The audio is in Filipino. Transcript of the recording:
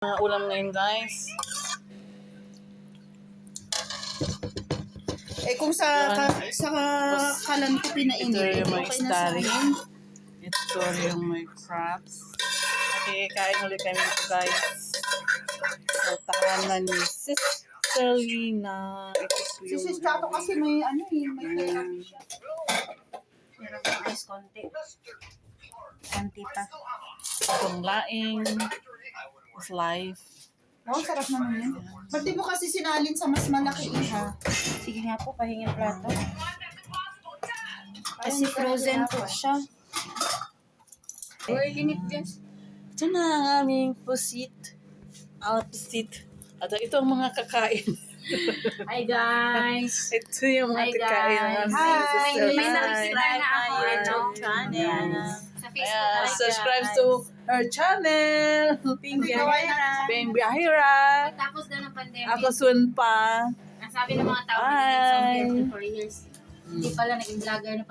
Mga ulam ngayon, guys. Kung sa kalan ko pinainit, ito yung may okay na sa starry. amin. Ito yung may crabs. Okay, kain ulit kami ito, guys. Sa tahanan ni Sister Lina. Ito po Si yung... Sis Chato kasi may may therapy siya. Meron pang ice konti. Konti pa. Itong laing. Is life. Oh, sarap naman yun. Ba't di mo kasi sinalin sa mas malaki iha? Sige nga po, pahingin plato. Kasi frozen po siya. Uy, linit guys. Ito na ang aming pusit. Pusit. At ito ang mga kakain. Hi guys! Ito yung mga Hi, kakain ng guys. aming Hi. sister. May na-subscribe na ako. Hi, Ito. channel. Sa Facebook. Ayan, Hi, subscribe guys. to her channel. Ping Biyahera. Ping Biyahera. Tapos na ng pandemic. Ako soon pa. Ang sabi ng mga tao, Hi. it's on here for years. Hindi pala naging vlogger na pala.